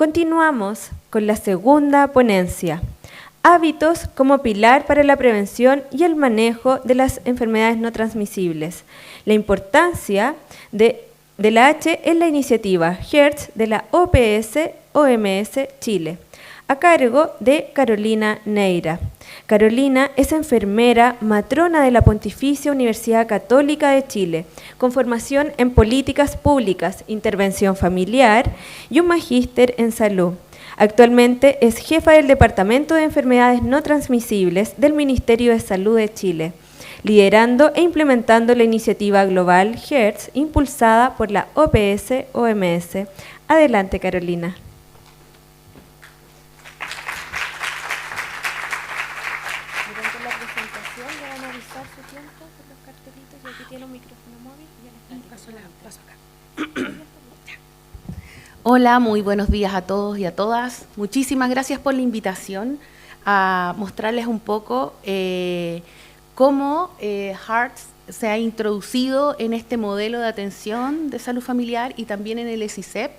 Continuamos con la segunda ponencia, hábitos como pilar para la prevención y el manejo de las enfermedades no transmisibles. La importancia de la H en la iniciativa HERTS de la OPS-OMS Chile, a cargo de Carolina Neira. Carolina es enfermera, matrona de la Pontificia Universidad Católica de Chile, con formación en políticas públicas, intervención familiar y un magíster en salud. Actualmente es jefa del Departamento de Enfermedades No Transmisibles del Ministerio de Salud de Chile, liderando e implementando la iniciativa global HERTS impulsada por la OPS-OMS. Adelante, Carolina. Hola, muy buenos días a todos y a todas. Muchísimas gracias por la invitación a mostrarles un poco cómo HERTS se ha introducido en este modelo de atención de salud familiar y también en el ESICEP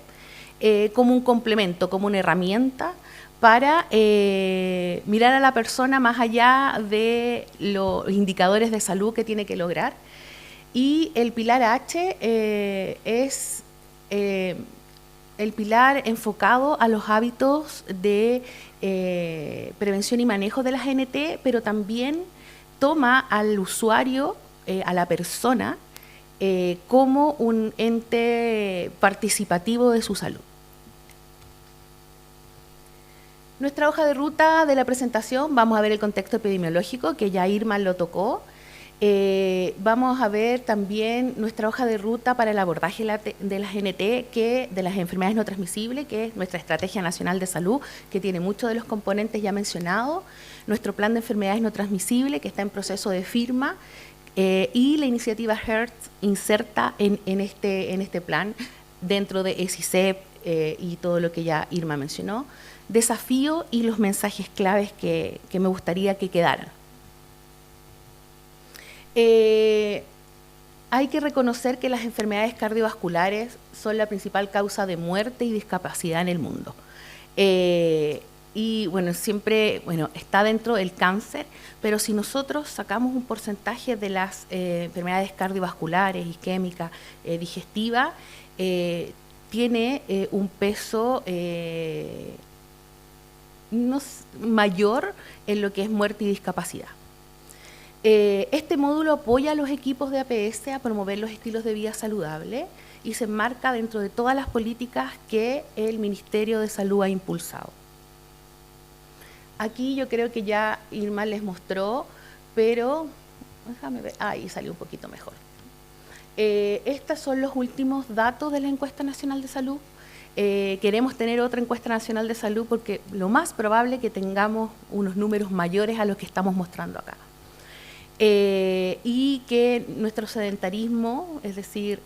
como un complemento, como una herramienta para mirar a la persona más allá de los indicadores de salud que tiene que lograr. Y el pilar H es el pilar enfocado a los hábitos de prevención y manejo de la GNT, pero también toma al usuario, a la persona, como un ente participativo de su salud. Nuestra hoja de ruta de la presentación, vamos a ver el contexto epidemiológico, que ya Irma lo tocó. Vamos a ver también nuestra hoja de ruta para el abordaje de la GNT, de las enfermedades no transmisibles, que es nuestra Estrategia Nacional de Salud, que tiene muchos de los componentes ya mencionados, nuestro Plan de Enfermedades No Transmisibles, que está en proceso de firma, y la iniciativa HERTS inserta en este plan dentro de ESICEP y todo lo que ya Irma mencionó, desafío y los mensajes claves que me gustaría que quedaran. Hay que reconocer que las enfermedades cardiovasculares son la principal causa de muerte y discapacidad en el mundo. Y bueno, siempre está dentro del cáncer, pero si nosotros sacamos un porcentaje de las enfermedades cardiovasculares, isquémicas, digestivas, tiene un peso mayor en lo que es muerte y discapacidad. Este módulo apoya a los equipos de APS a promover los estilos de vida saludables y se enmarca dentro de todas las políticas que el Ministerio de Salud ha impulsado. Aquí yo creo que ya Irma les mostró, pero déjame ver, ahí salió un poquito mejor. Estos son los últimos datos de la Encuesta Nacional de Salud. Queremos tener otra encuesta nacional de salud porque lo más probable es que tengamos unos números mayores a los que estamos mostrando acá. Y que nuestro sedentarismo, es decir,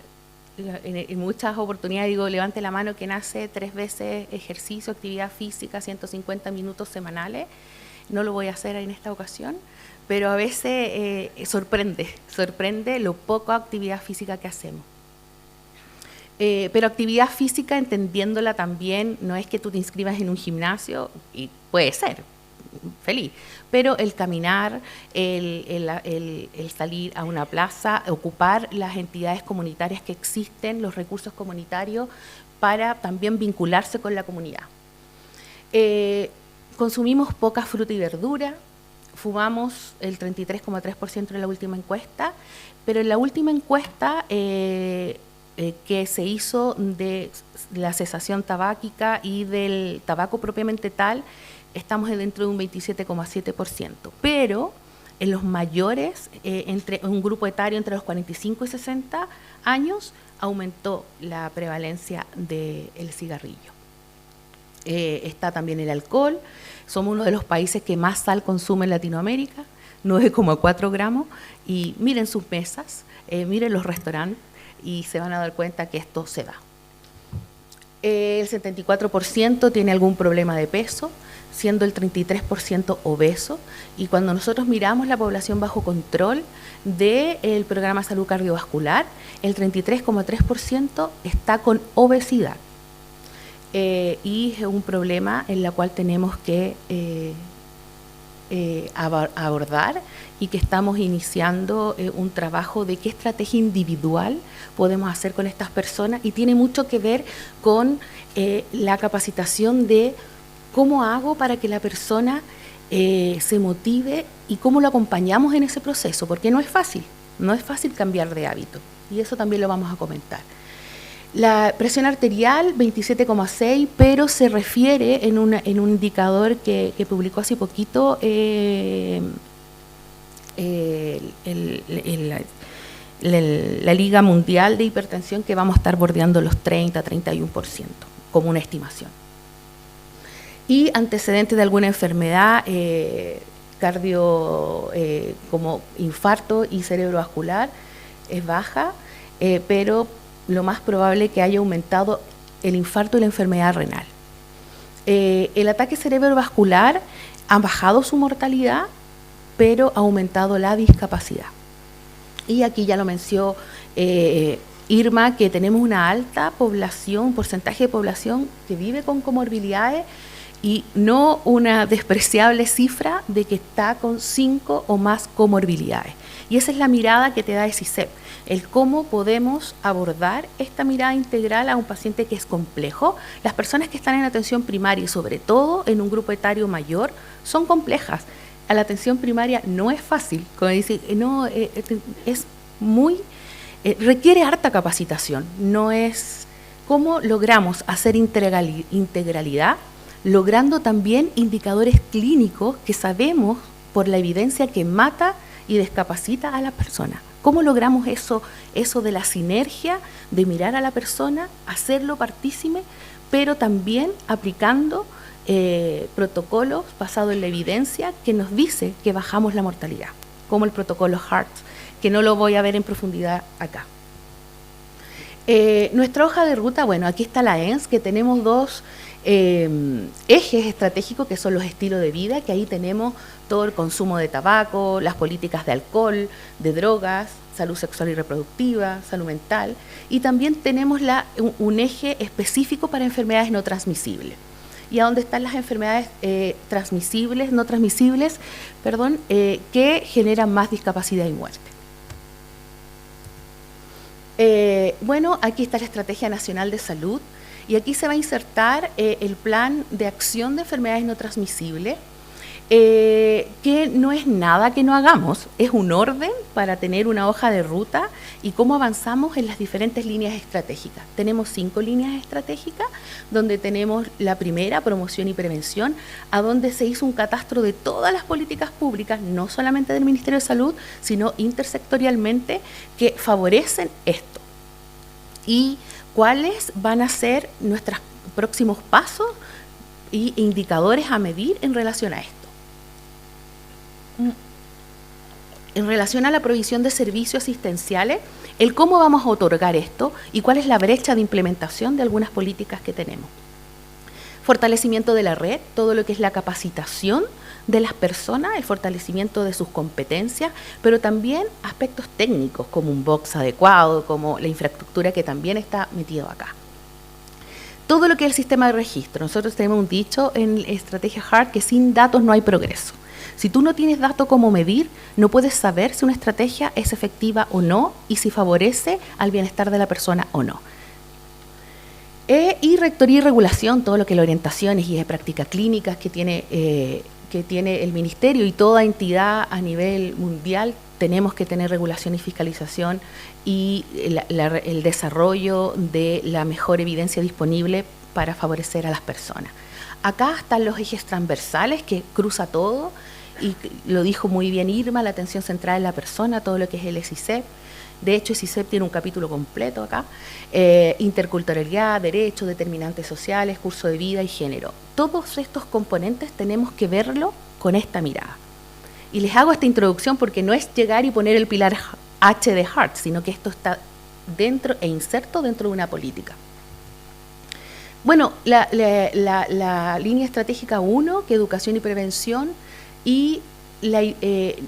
en muchas oportunidades digo, levante la mano quien hace 3 veces ejercicio, actividad física, 150 minutos semanales. No lo voy a hacer en esta ocasión, pero a veces sorprende lo poca actividad física que hacemos. Pero actividad física, entendiéndola también, no es que tú te inscribas en un gimnasio, y puede ser, feliz, pero el caminar, el salir a una plaza, ocupar las entidades comunitarias que existen, los recursos comunitarios, para también vincularse con la comunidad. Consumimos poca fruta y verdura, fumamos el 33,3% en la última encuesta, pero en la última encuesta que se hizo de la cesación tabáquica y del tabaco propiamente tal, estamos dentro de un 27,7%, pero en los mayores, entre un grupo etario entre los 45 y 60 años, aumentó la prevalencia del cigarrillo. Está también el alcohol, somos uno de los países que más sal consume en Latinoamérica, 9,4 gramos, y miren sus mesas, miren los restaurantes, y se van a dar cuenta que esto se da. El 74% tiene algún problema de peso, siendo el 33% obeso, y cuando nosotros miramos la población bajo control del programa Salud Cardiovascular, el 33,3% está con obesidad. y es un problema en el cual tenemos que abordar y que estamos iniciando un trabajo de qué estrategia individual podemos hacer con estas personas, y tiene mucho que ver con la capacitación de cómo hago para que la persona se motive y cómo lo acompañamos en ese proceso, porque no es fácil cambiar de hábito, y eso también lo vamos a comentar. La presión arterial 27,6, pero se refiere en un indicador que publicó hace poquito la Liga Mundial de Hipertensión, que vamos a estar bordeando los 30-31% como una estimación. Y antecedentes de alguna enfermedad cardio, como infarto y cerebrovascular, es baja, pero lo más probable es que haya aumentado el infarto y la enfermedad renal. El ataque cerebrovascular ha bajado su mortalidad, pero ha aumentado la discapacidad. Y aquí ya lo mencionó Irma, que tenemos una alta población, un porcentaje de población que vive con comorbilidades, y no una despreciable cifra de que está con 5 o más comorbilidades. Y esa es la mirada que te da ESICEP, el cómo podemos abordar esta mirada integral a un paciente que es complejo. Las personas que están en atención primaria, y sobre todo en un grupo etario mayor, son complejas. A la atención primaria no es fácil, como dice, no, es muy, requiere harta capacitación. No es cómo logramos hacer integralidad, logrando también indicadores clínicos que sabemos por la evidencia que mata y discapacita a la persona. ¿Cómo logramos eso de la sinergia, de mirar a la persona, hacerlo partícipe, pero también aplicando protocolos basados en la evidencia que nos dice que bajamos la mortalidad, como el protocolo HEART, que no lo voy a ver en profundidad acá. Nuestra hoja de ruta, bueno, aquí está la ENS, que tenemos dos ejes estratégicos, que son los estilos de vida, que ahí tenemos todo el consumo de tabaco, las políticas de alcohol, de drogas, salud sexual y reproductiva, salud mental, y también tenemos un eje específico para enfermedades no transmisibles. Y a dónde están las enfermedades no transmisibles, que generan más discapacidad y muerte. Bueno, aquí está la Estrategia Nacional de Salud, y aquí se va a insertar el Plan de Acción de Enfermedades No Transmisibles, que no es nada que no hagamos, es un orden para tener una hoja de ruta y cómo avanzamos en las diferentes líneas estratégicas. Tenemos 5 líneas estratégicas, donde tenemos la primera, promoción y prevención, a donde se hizo un catastro de todas las políticas públicas, no solamente del Ministerio de Salud, sino intersectorialmente, que favorecen esto. Y cuáles van a ser nuestros próximos pasos y indicadores a medir en relación a esto. En relación a la provisión de servicios asistenciales, el cómo vamos a otorgar esto y cuál es la brecha de implementación de algunas políticas que tenemos. Fortalecimiento de la red, todo lo que es la capacitación de las personas, el fortalecimiento de sus competencias, pero también aspectos técnicos como un box adecuado, como la infraestructura que también está metido acá. Todo lo que es el sistema de registro. Nosotros tenemos un dicho en Estrategia HEART que sin datos no hay progreso. Si tú no tienes datos como medir, no puedes saber si una estrategia es efectiva o no y si favorece al bienestar de la persona o no. Y rectoría y regulación, todo lo que es la orientación y de prácticas clínicas que tiene el Ministerio y toda entidad a nivel mundial. Tenemos que tener regulación y fiscalización y el desarrollo de la mejor evidencia disponible para favorecer a las personas. Acá están los ejes transversales que cruza todo, y lo dijo muy bien Irma, la atención central en la persona, todo lo que es el ESICEP. De hecho, ESICEP tiene un capítulo completo acá, interculturalidad, derechos, determinantes sociales, curso de vida y género. Todos estos componentes tenemos que verlo con esta mirada. Y les hago esta introducción porque no es llegar y poner el pilar H de HEART, sino que esto está dentro e inserto dentro de una política. Bueno, la línea estratégica 1, que educación y prevención, y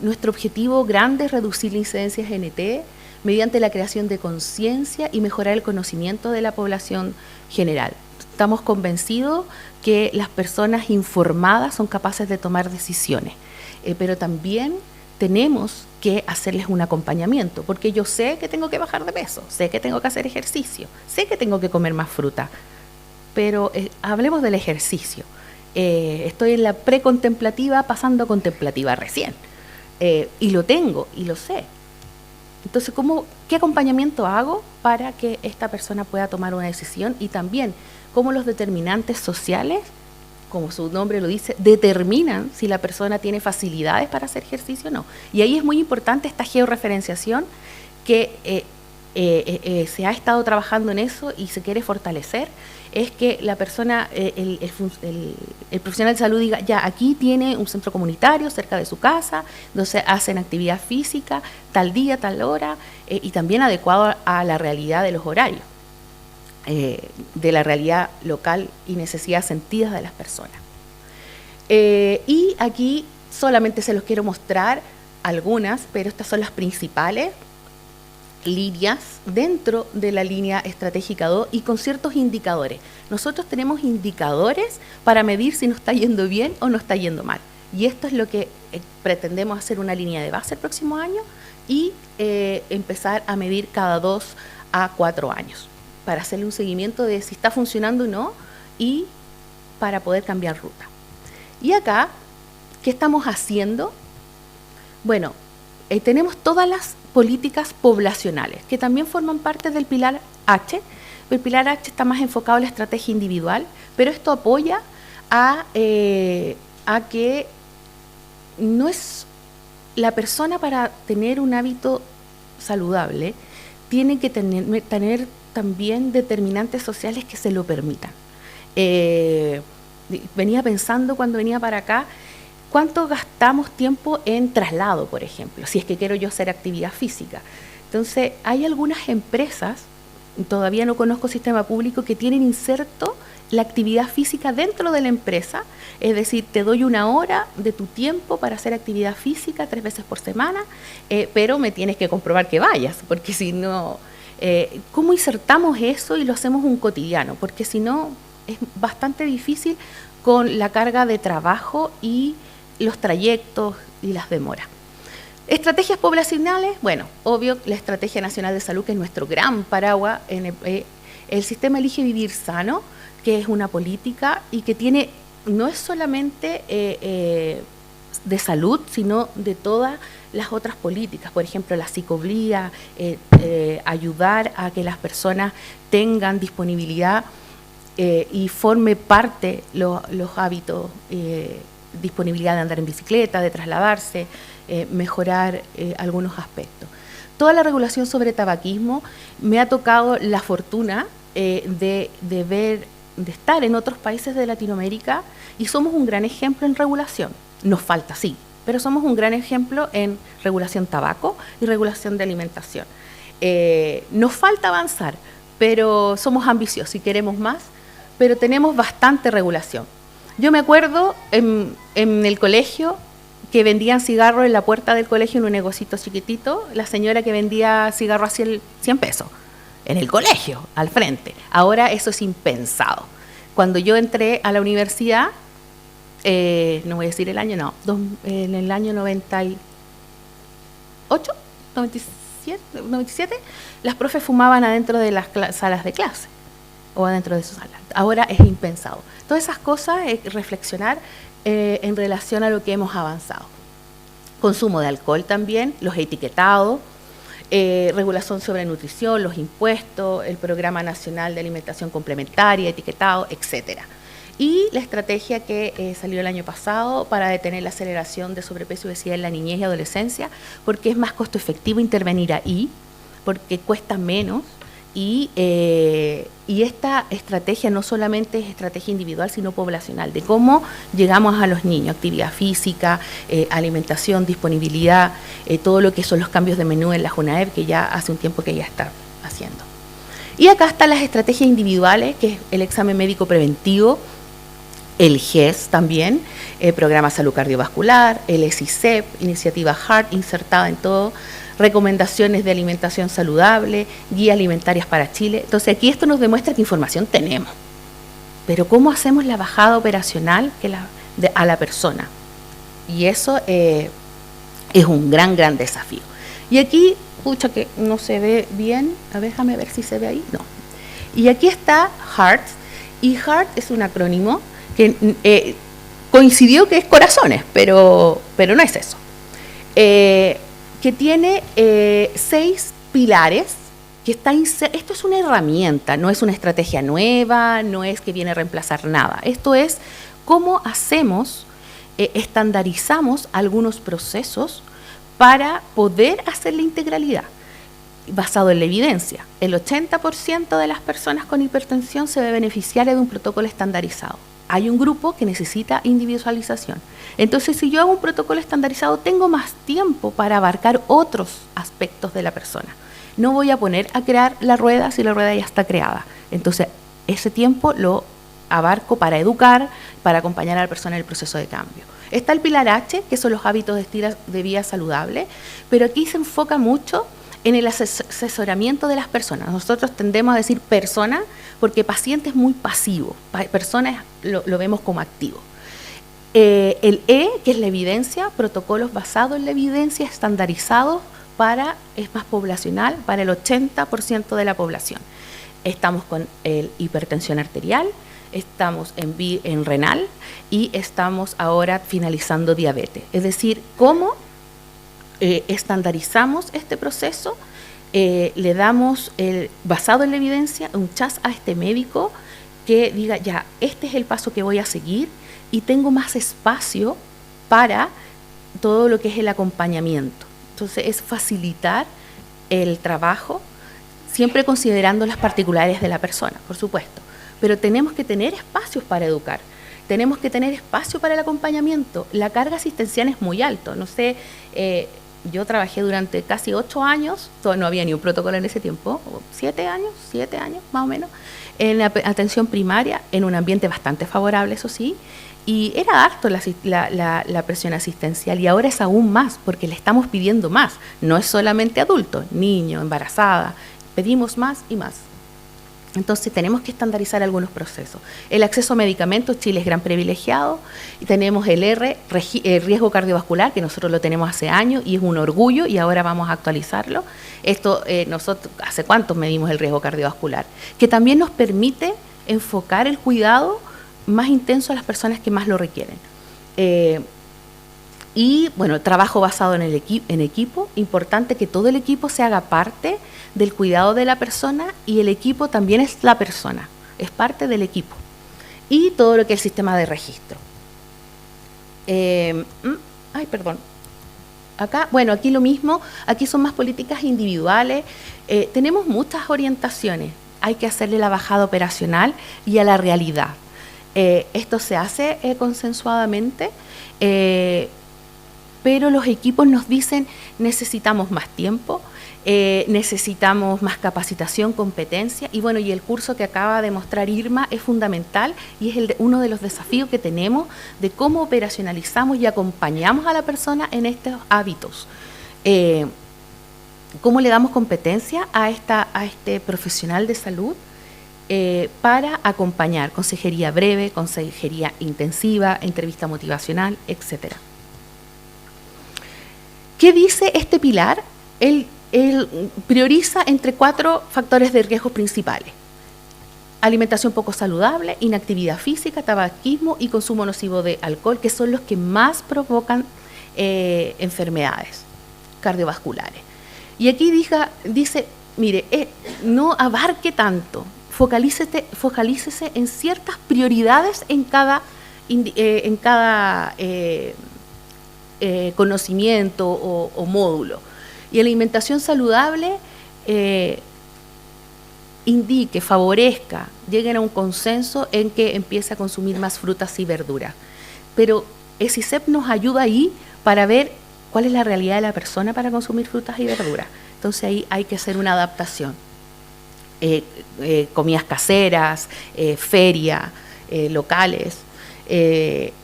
nuestro objetivo grande es reducir la incidencia de GNT mediante la creación de conciencia y mejorar el conocimiento de la población general. estamos convencidos que las personas informadas son capaces de tomar decisiones, pero también tenemos que hacerles un acompañamiento, porque yo sé que tengo que bajar de peso, sé que tengo que hacer ejercicio, sé que tengo que comer más fruta, pero hablemos del ejercicio. Estoy en la precontemplativa, pasando a contemplativa recién, y lo tengo, y lo sé. Entonces, ¿qué acompañamiento hago para que esta persona pueda tomar una decisión? Y también, cómo los determinantes sociales, como su nombre lo dice, determinan si la persona tiene facilidades para hacer ejercicio o no. Y ahí es muy importante esta georreferenciación que se ha estado trabajando en eso y se quiere fortalecer, es que la persona, el profesional de salud diga, ya, aquí tiene un centro comunitario cerca de su casa, donde hacen actividad física, tal día, tal hora, y también adecuado a la realidad de los horarios, de la realidad local y necesidades sentidas de las personas. Y aquí solamente se los quiero mostrar algunas, pero estas son las principales líneas dentro de la línea estratégica 2 y con ciertos indicadores. Nosotros tenemos indicadores para medir si nos está yendo bien o no está yendo mal. Y esto es lo que pretendemos hacer una línea de base el próximo año y empezar a medir cada 2 a 4 años para hacerle un seguimiento de si está funcionando o no y para poder cambiar ruta. Y acá, ¿qué estamos haciendo? Bueno, tenemos todas las políticas poblacionales, que también forman parte del pilar H. El pilar H está más enfocado en la estrategia individual, pero esto apoya a que no es la persona, para tener un hábito saludable, tiene que tener también determinantes sociales que se lo permitan. Venía pensando cuando venía para acá, ¿cuánto gastamos tiempo en traslado, por ejemplo, si es que quiero yo hacer actividad física? Entonces, hay algunas empresas, todavía no conozco sistema público, que tienen inserto la actividad física dentro de la empresa, es decir, te doy 1 hora de tu tiempo para hacer actividad física 3 veces por semana, pero me tienes que comprobar que vayas, porque si no, ¿cómo insertamos eso y lo hacemos un cotidiano? Porque si no, es bastante difícil con la carga de trabajo y los trayectos y las demoras. Estrategias poblacionales, bueno, obvio, la Estrategia Nacional de Salud, que es nuestro gran paraguas, el sistema Elige Vivir Sano, que es una política y que tiene, no es solamente de salud, sino de todas las otras políticas, por ejemplo, la psicoblía, ayudar a que las personas tengan disponibilidad y forme parte los hábitos, disponibilidad de andar en bicicleta, de trasladarse, mejorar algunos aspectos. Toda la regulación sobre tabaquismo, me ha tocado la fortuna de estar en otros países de Latinoamérica y somos un gran ejemplo en regulación. Nos falta, sí, pero somos un gran ejemplo en regulación tabaco y regulación de alimentación. Nos falta avanzar, pero somos ambiciosos y queremos más, pero tenemos bastante regulación. Yo me acuerdo en el colegio que vendían cigarros en la puerta del colegio en un negocito chiquitito, la señora que vendía cigarros a 100 pesos, en el colegio, al frente. Ahora eso es impensado. Cuando yo entré a la universidad, no voy a decir el año, no, en el año 98, 97, las profes fumaban adentro de las salas de clase o adentro de sus salas. Ahora es impensado. Todas esas cosas es reflexionar en relación a lo que hemos avanzado. Consumo de alcohol también, los etiquetados, regulación sobre nutrición, los impuestos, el Programa Nacional de Alimentación Complementaria, etiquetado, etcétera. Y la estrategia que salió el año pasado para detener la aceleración de sobrepeso y obesidad en la niñez y adolescencia, porque es más costo efectivo intervenir ahí, porque cuesta menos. Y esta estrategia no solamente es estrategia individual, sino poblacional, de cómo llegamos a los niños, actividad física, alimentación, disponibilidad, todo lo que son los cambios de menú en la JUNAEP, que ya hace un tiempo que ya está haciendo. Y acá están las estrategias individuales, que es el examen médico preventivo, el GES también, el programa Salud Cardiovascular, el SICEP, iniciativa HEART, insertada en todo, recomendaciones de alimentación saludable, guías alimentarias para Chile. Entonces aquí esto nos demuestra que información tenemos. pero ¿cómo hacemos la bajada operacional a la persona? Y eso es un gran desafío. Y aquí, pucha que no se ve bien, a ver, déjame ver si se ve ahí, no. Y aquí está HEART, y HEART es un acrónimo que coincidió que es corazones, pero no es eso. Que tiene 6 pilares, que esto es una herramienta, no es una estrategia nueva, no es que viene a reemplazar nada. Esto es cómo hacemos, estandarizamos algunos procesos para poder hacer la integralidad, basado en la evidencia. El 80% de las personas con hipertensión se ve beneficiaria de un protocolo estandarizado. Hay un grupo que necesita individualización. Entonces, si yo hago un protocolo estandarizado, tengo más tiempo para abarcar otros aspectos de la persona. No voy a poner a crear la rueda si la rueda ya está creada. Entonces, ese tiempo lo abarco para educar, para acompañar a la persona en el proceso de cambio. Está el pilar H, que son los hábitos de estilo de vida saludable, pero aquí se enfoca mucho en el asesoramiento de las personas. Nosotros tendemos a decir persona porque paciente es muy pasivo, persona lo vemos como activo. El E, que es la evidencia, protocolos basados en la evidencia, estandarizados es más poblacional, para el 80% de la población. Estamos con el hipertensión arterial, estamos en renal y estamos ahora finalizando diabetes. Es decir, cómo estandarizamos este proceso, le damos, basado en la evidencia, un chas a este médico que diga, ya, este es el paso que voy a seguir y tengo más espacio para todo lo que es el acompañamiento. Entonces, es facilitar el trabajo, siempre considerando las particularidades de la persona, por supuesto. Pero tenemos que tener espacios para educar, tenemos que tener espacio para el acompañamiento. La carga asistencial es muy alta. No sé, yo trabajé durante casi 8 años, no había ni un protocolo en ese tiempo, 7 años más o menos, en la atención primaria, en un ambiente bastante favorable, eso sí, y era harto la presión asistencial, y ahora es aún más, porque le estamos pidiendo más. No es solamente adultos, niños, embarazada, pedimos más y más. Entonces tenemos que estandarizar algunos procesos. El acceso a medicamentos, Chile es gran privilegiado, y tenemos el riesgo cardiovascular, que nosotros lo tenemos hace años y es un orgullo, y ahora vamos a actualizarlo. Esto, nosotros, ¿hace cuántos medimos el riesgo cardiovascular? Que también nos permite enfocar el cuidado más intenso a las personas que más lo requieren. Y bueno, trabajo basado en equipo, importante que todo el equipo se haga parte del cuidado de la persona, y el equipo también es la persona, es parte del equipo. Y todo lo que es el sistema de registro. Acá, bueno, aquí lo mismo, aquí son más políticas individuales, tenemos muchas orientaciones, hay que hacerle la bajada operacional y a la realidad. Esto se hace consensuadamente, pero los equipos nos dicen necesitamos más tiempo, necesitamos más capacitación, competencia, y bueno, y el curso que acaba de mostrar Irma es fundamental, y es uno de los desafíos que tenemos de cómo operacionalizamos y acompañamos a la persona en estos hábitos. ¿Cómo le damos competencia a este profesional de salud? Para acompañar, consejería breve, consejería intensiva, entrevista motivacional, etc. ¿Qué dice este pilar? Él prioriza entre 4 factores de riesgo principales: alimentación poco saludable, inactividad física, tabaquismo y consumo nocivo de alcohol, que son los que más provocan enfermedades cardiovasculares. Y aquí dice, mire, no abarque tanto, focalícese en ciertas prioridades en cada conocimiento o módulo. Y alimentación saludable indique, favorezca, lleguen a un consenso en que empiece a consumir más frutas y verduras. Pero ESICEP nos ayuda ahí para ver cuál es la realidad de la persona para consumir frutas y verduras. Entonces ahí hay que hacer una adaptación. Comidas caseras, feria, locales.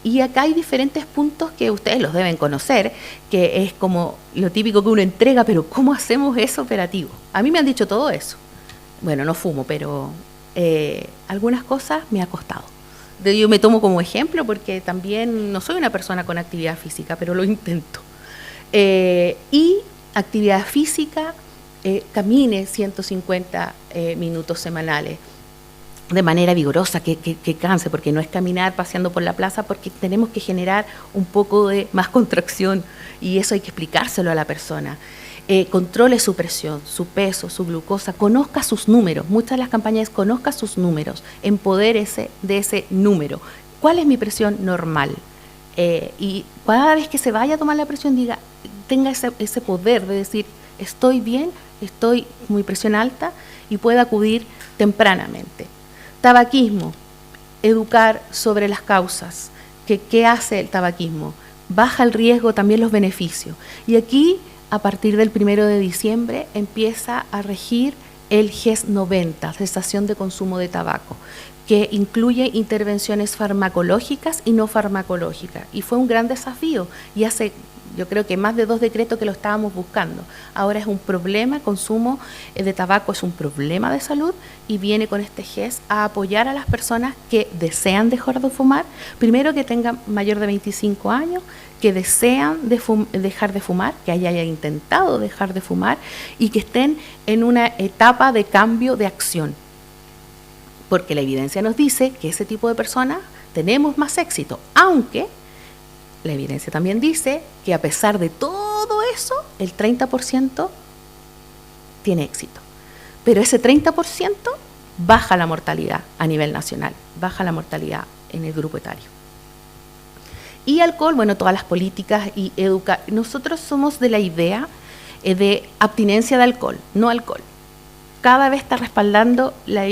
Y acá hay diferentes puntos que ustedes los deben conocer, que es como lo típico que uno entrega, pero ¿cómo hacemos eso operativo? A mí me han dicho todo eso. Bueno, no fumo, pero algunas cosas me ha costado. yo me tomo como ejemplo porque también no soy una persona con actividad física, pero lo intento. Y actividad física, camine 150 minutos semanales de manera vigorosa, que canse, porque no es caminar paseando por la plaza, porque tenemos que generar un poco de más contracción y eso hay que explicárselo a la persona. Controle su presión, su peso, su glucosa, conozca sus números. Muchas de las campañas conozca sus números, empodérese de ese número. ¿Cuál es mi presión normal? Y cada vez que se vaya a tomar la presión, tenga ese poder de decir, estoy bien, estoy con mi presión alta y pueda acudir tempranamente. Tabaquismo, educar sobre las causas. ¿Qué hace el tabaquismo? Baja el riesgo, también los beneficios. Y aquí, a partir del 1 de diciembre, empieza a regir el GES 90, cesación de consumo de tabaco, que incluye intervenciones farmacológicas y no farmacológicas. Y fue un gran desafío, y hace, yo creo que más de 2 decretos que lo estábamos buscando. Ahora es un problema, el consumo de tabaco es un problema de salud, y viene con este GES a apoyar a las personas que desean dejar de fumar, primero que tengan mayor de 25 años, que desean dejar de fumar, que hayan intentado dejar de fumar y que estén en una etapa de cambio de acción. Porque la evidencia nos dice que ese tipo de personas tenemos más éxito, aunque la evidencia también dice que a pesar de todo eso, el 30% tiene éxito. Pero ese 30% baja la mortalidad a nivel nacional, baja la mortalidad en el grupo etario. Y alcohol, bueno, todas las políticas y nosotros somos de la idea de abstinencia de alcohol, no alcohol. Cada vez está respaldando la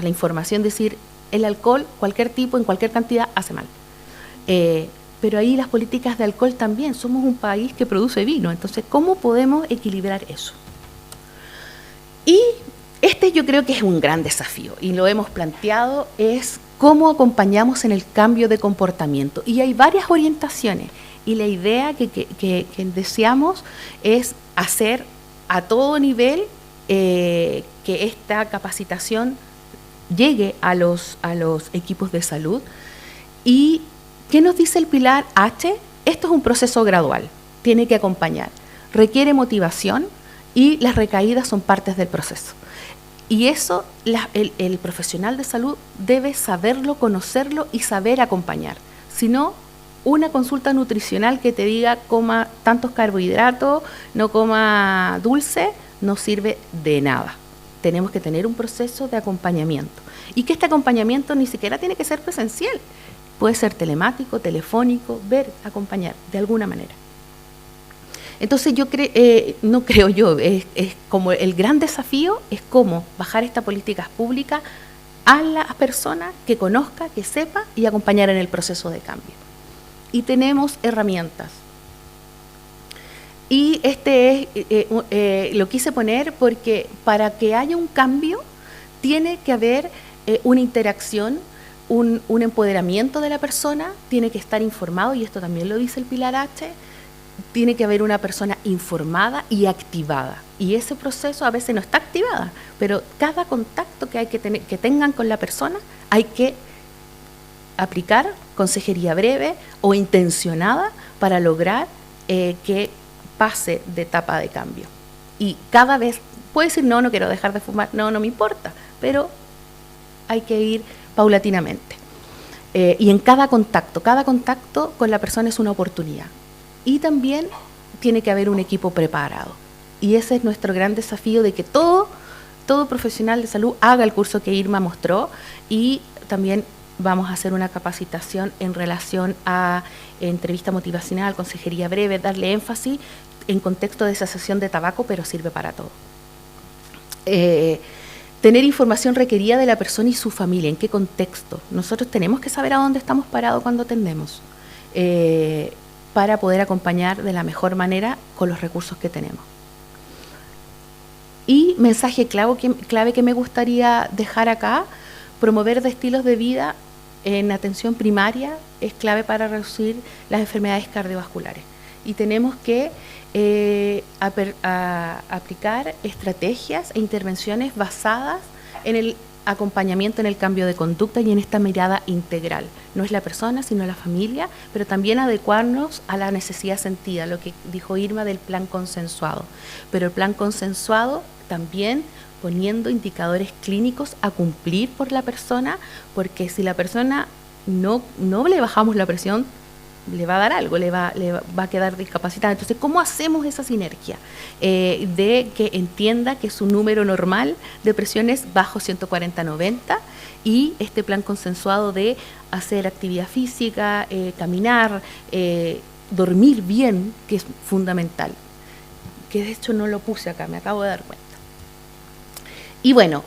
información, decir, el alcohol, cualquier tipo, en cualquier cantidad, hace mal. Pero ahí las políticas de alcohol también, somos un país que produce vino, entonces, ¿cómo podemos equilibrar eso? Y yo creo que es un gran desafío, y lo hemos planteado, es cómo acompañamos en el cambio de comportamiento. Y hay varias orientaciones, y la idea que deseamos es hacer a todo nivel que esta capacitación llegue a los equipos de salud. ¿Y qué nos dice el pilar H? Esto es un proceso gradual, tiene que acompañar, requiere motivación y las recaídas son partes del proceso. Y eso el profesional de salud debe saberlo, conocerlo y saber acompañar. Si no, una consulta nutricional que te diga coma tantos carbohidratos, no coma dulce, no sirve de nada. Tenemos que tener un proceso de acompañamiento. Y que este acompañamiento ni siquiera tiene que ser presencial. Puede ser telemático, telefónico, acompañar de alguna manera. Entonces es como el gran desafío es cómo bajar estas políticas públicas a las personas que conozca, que sepa y acompañar en el proceso de cambio. Y tenemos herramientas. Y lo quise poner porque para que haya un cambio tiene que haber una interacción, un empoderamiento de la persona, tiene que estar informado, y esto también lo dice el pilar H, tiene que haber una persona informada y activada. Y ese proceso a veces no está activada, pero cada contacto que tengan con la persona hay que aplicar consejería breve o intencionada para lograr que pase de etapa de cambio. Y cada vez puede decir, no quiero dejar de fumar, no me importa, pero hay que ir paulatinamente. Y en cada contacto con la persona es una oportunidad. Y también tiene que haber un equipo preparado. Y ese es nuestro gran desafío, de que todo profesional de salud haga el curso que Irma mostró, y también vamos a hacer una capacitación en relación a entrevista motivacional, consejería breve, darle énfasis en contexto de cesación de tabaco, pero sirve para todo. Tener información requerida de la persona y su familia, en qué contexto. Nosotros tenemos que saber a dónde estamos parados cuando atendemos, para poder acompañar de la mejor manera con los recursos que tenemos. Y mensaje clave que me gustaría dejar acá: promover estilos de vida en atención primaria es clave para reducir las enfermedades cardiovasculares. Y tenemos que aplicar estrategias e intervenciones basadas en acompañamiento en el cambio de conducta y en esta mirada integral. No es la persona, sino la familia, pero también adecuarnos a la necesidad sentida, lo que dijo Irma del plan consensuado. Pero el plan consensuado también poniendo indicadores clínicos a cumplir por la persona, porque si la persona no le bajamos la presión, le va a dar algo, le va a quedar discapacitada. Entonces, ¿cómo hacemos esa sinergia? De que entienda que su número normal de presión es bajo 140/90 y este plan consensuado de hacer actividad física, caminar, dormir bien, que es fundamental. Que de hecho no lo puse acá, me acabo de dar cuenta. Y bueno,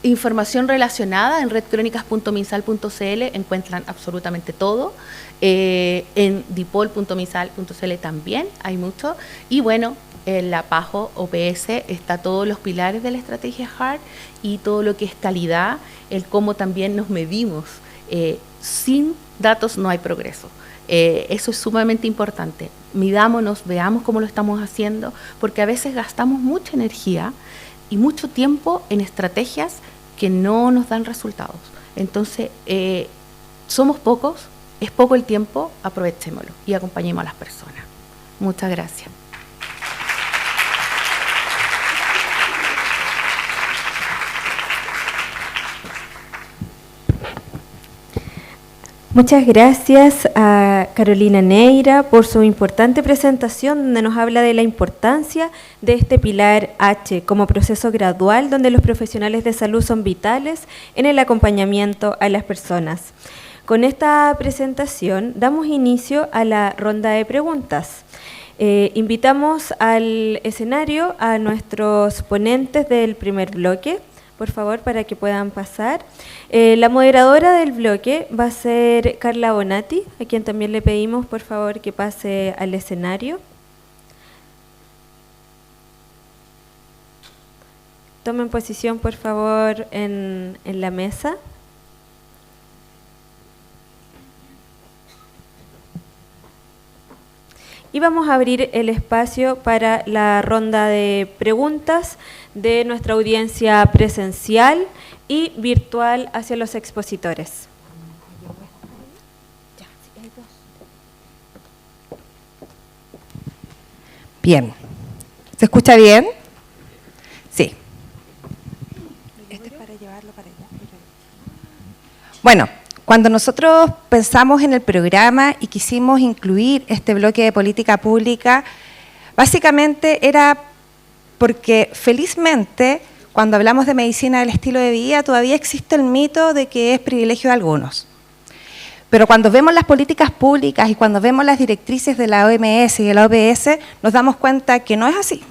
información relacionada en redcrónicas.minsal.cl encuentran absolutamente todo. En dipol.minsal.cl también hay mucho. Y bueno, en la PAJO OPS está todos los pilares de la estrategia HEART y todo lo que es calidad, el cómo también nos medimos. Sin datos no hay progreso. Eso es sumamente importante. Midámonos, veamos cómo lo estamos haciendo, porque a veces gastamos mucha energía y mucho tiempo en estrategias que no nos dan resultados. Entonces, somos pocos, es poco el tiempo, aprovechémoslo y acompañemos a las personas. Muchas gracias. Muchas gracias a Carolina Neira por su importante presentación, donde nos habla de la importancia de este pilar H como proceso gradual, donde los profesionales de salud son vitales en el acompañamiento a las personas. Con esta presentación damos inicio a la ronda de preguntas. Invitamos al escenario a nuestros ponentes del primer bloque, por favor, para que puedan pasar. La moderadora del bloque va a ser Carla Bonatti, a quien también le pedimos, por favor, que pase al escenario. Tomen posición, por favor, en la mesa. Y vamos a abrir el espacio para la ronda de preguntas de nuestra audiencia presencial y virtual hacia los expositores. Bien. ¿Se escucha bien? Sí. Este es para llevarlo para allá. Bueno, cuando nosotros pensamos en el programa y quisimos incluir este bloque de política pública, básicamente era porque felizmente cuando hablamos de medicina del estilo de vida todavía existe el mito de que es privilegio de algunos. Pero cuando vemos las políticas públicas y cuando vemos las directrices de la OMS y de la OPS, nos damos cuenta que no es así,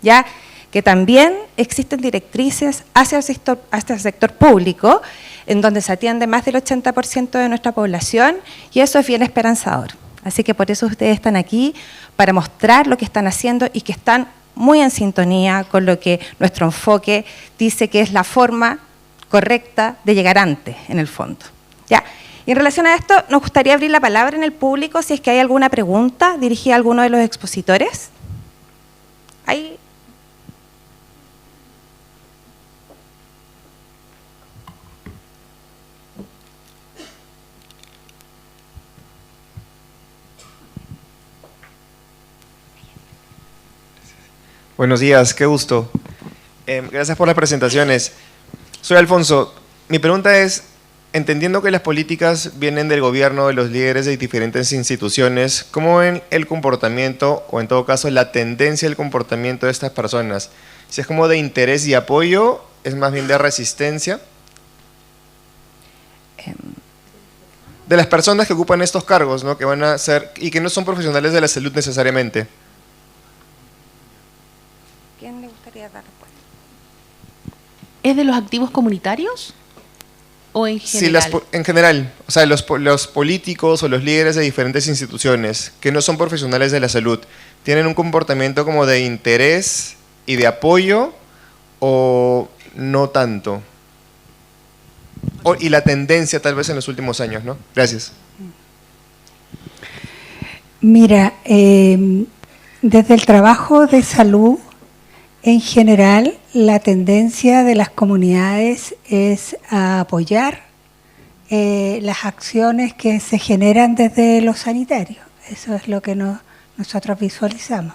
ya que también existen directrices hacia el sector público, en donde se atiende más del 80% de nuestra población, y eso es bien esperanzador. Así que por eso ustedes están aquí, para mostrar lo que están haciendo y que están muy en sintonía con lo que nuestro enfoque dice que es la forma correcta de llegar antes, en el fondo. Ya. Y en relación a esto, nos gustaría abrir la palabra en el público, si es que hay alguna pregunta dirigida a alguno de los expositores. ¿Hay? Buenos días, qué gusto. Gracias por las presentaciones. Soy Alfonso. Mi pregunta es, entendiendo que las políticas vienen del gobierno, de los líderes de diferentes instituciones, ¿cómo ven el comportamiento, o en todo caso la tendencia del comportamiento de estas personas? Si es como de interés y apoyo, ¿es más bien de resistencia? De las personas que ocupan estos cargos, ¿no? Que van a ser, y que no son profesionales de la salud necesariamente. ¿Quién le gustaría dar respuesta? ¿Es de los activos comunitarios o en general? Sí, en general. O sea, los políticos o los líderes de diferentes instituciones que no son profesionales de la salud, ¿tienen un comportamiento como de interés y de apoyo o no tanto? Y la tendencia tal vez en los últimos años, ¿no? Gracias. Mira, desde el trabajo de salud, En general, la tendencia de las comunidades es a apoyar las acciones que se generan desde los sanitarios. Eso es lo que nosotros visualizamos.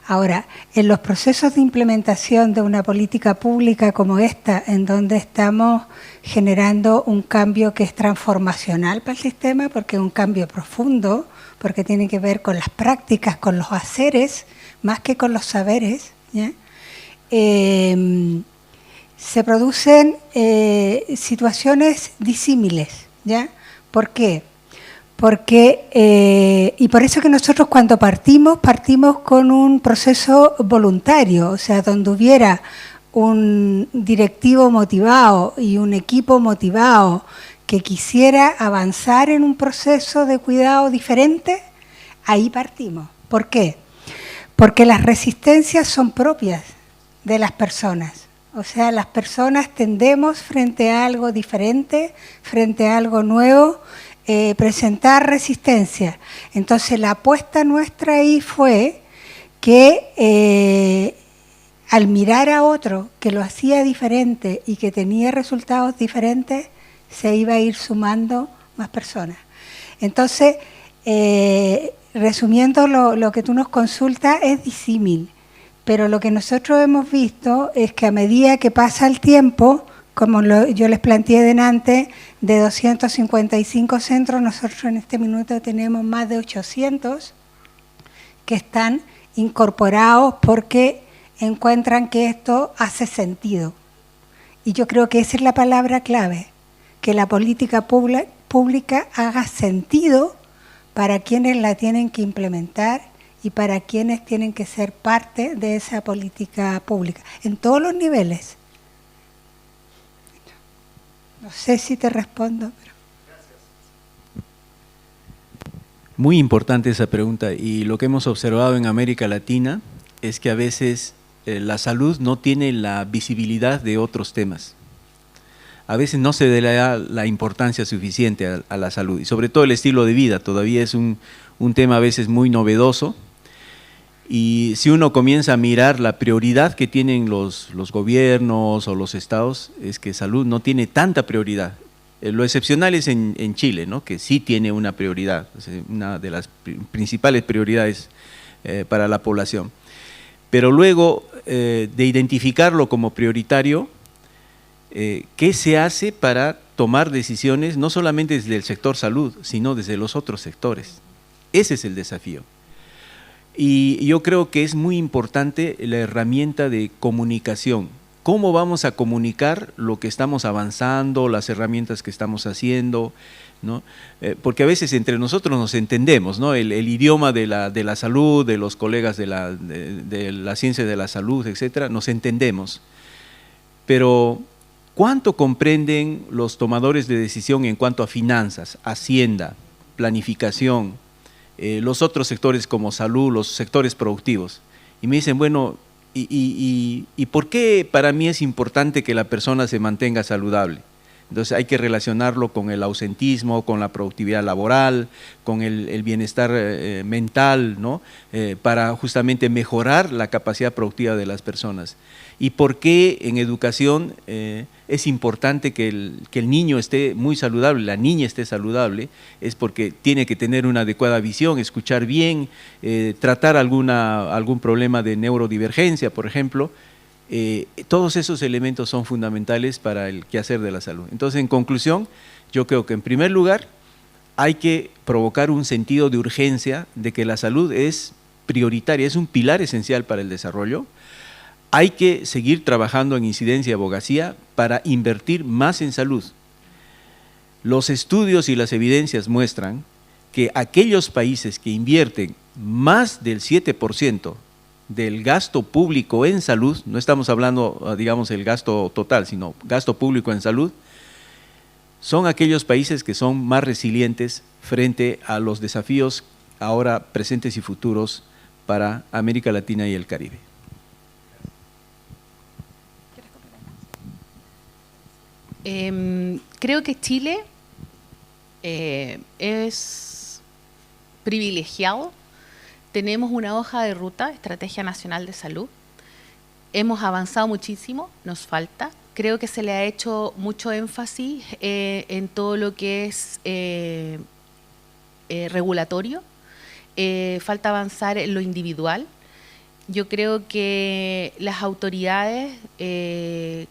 Ahora, en los procesos de implementación de una política pública como esta, en donde estamos generando un cambio que es transformacional para el sistema, porque es un cambio profundo, porque tiene que ver con las prácticas, con los haceres, más que con los saberes, ¿ya? Se producen situaciones disímiles, ¿ya? ¿Por qué? Porque, y por eso que nosotros cuando partimos con un proceso voluntario, o sea, donde hubiera un directivo motivado y un equipo motivado que quisiera avanzar en un proceso de cuidado diferente, ahí partimos. ¿Por qué? Porque las resistencias son propias de las personas. O sea, las personas tendemos frente a algo diferente, frente a algo nuevo, presentar resistencia. Entonces la apuesta nuestra ahí fue que al mirar a otro que lo hacía diferente y que tenía resultados diferentes, se iba a ir sumando más personas. Entonces, resumiendo lo que tú nos consultas, es disímil, pero lo que nosotros hemos visto es que a medida que pasa el tiempo, como yo les planteé delante, de 255 centros, nosotros en este minuto tenemos más de 800 que están incorporados porque encuentran que esto hace sentido. Y yo creo que esa es la palabra clave, que la política pública haga sentido para quienes la tienen que implementar y para quienes tienen que ser parte de esa política pública, en todos los niveles. No sé si te respondo. Pero... Muy importante esa pregunta, y lo que hemos observado en América Latina es que a veces la salud no tiene la visibilidad de otros temas. A veces no se le da la importancia suficiente a la salud, y sobre todo el estilo de vida, todavía es un tema a veces muy novedoso, y si uno comienza a mirar la prioridad que tienen los gobiernos o los estados, es que salud no tiene tanta prioridad. Lo excepcional es en Chile, ¿no? Que sí tiene una prioridad, una de las principales prioridades para la población. Pero luego de identificarlo como prioritario, ¿qué se hace para tomar decisiones no solamente desde el sector salud, sino desde los otros sectores? Ese es el desafío. Y yo creo que es muy importante la herramienta de comunicación. ¿Cómo vamos a comunicar lo que estamos avanzando, las herramientas que estamos haciendo, ¿no? Porque a veces entre nosotros nos entendemos, ¿no? El idioma de la salud, de los colegas de la ciencia de la salud, etcétera, nos entendemos. Pero ¿cuánto comprenden los tomadores de decisión en cuanto a finanzas, hacienda, planificación, los otros sectores como salud, los sectores productivos? Y me dicen, bueno, ¿y por qué para mí es importante que la persona se mantenga saludable? Entonces hay que relacionarlo con el ausentismo, con la productividad laboral, con el bienestar mental, ¿no? Para justamente mejorar la capacidad productiva de las personas. ¿Y por qué en educación es importante que el niño esté muy saludable, la niña esté saludable? Es porque tiene que tener una adecuada visión, escuchar bien, tratar algún problema de neurodivergencia, por ejemplo. Todos esos elementos son fundamentales para el quehacer de la salud. Entonces, en conclusión, yo creo que en primer lugar hay que provocar un sentido de urgencia de que la salud es prioritaria, es un pilar esencial para el desarrollo. Hay que seguir trabajando en incidencia y abogacía para invertir más en salud. Los estudios y las evidencias muestran que aquellos países que invierten más del 7% del gasto público en salud, no estamos hablando, digamos, el gasto total, sino gasto público en salud, son aquellos países que son más resilientes frente a los desafíos ahora presentes y futuros para América Latina y el Caribe. Creo que Chile es privilegiado. Tenemos una hoja de ruta, Estrategia Nacional de Salud, hemos avanzado muchísimo, nos falta. Creo que se le ha hecho mucho énfasis en todo lo que es regulatorio. Falta avanzar en lo individual. Yo creo que las autoridades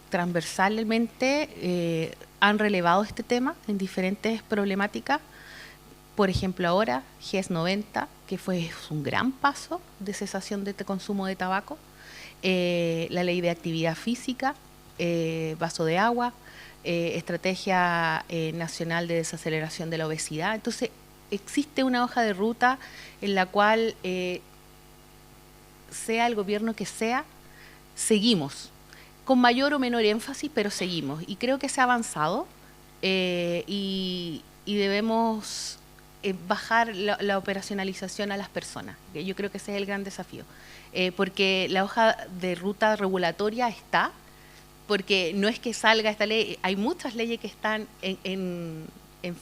transversalmente han relevado este tema en diferentes problemáticas. Por ejemplo, ahora, GES 90, que fue un gran paso de cesación de consumo de tabaco. La ley de actividad física, vaso de agua, estrategia nacional de desaceleración de la obesidad. Entonces, existe una hoja de ruta en la cual, sea el gobierno que sea, seguimos, con mayor o menor énfasis, pero seguimos. Y creo que se ha avanzado y debemos bajar la operacionalización a las personas. Yo creo que ese es el gran desafío. Porque la hoja de ruta regulatoria está, porque no es que salga esta ley, hay muchas leyes que están en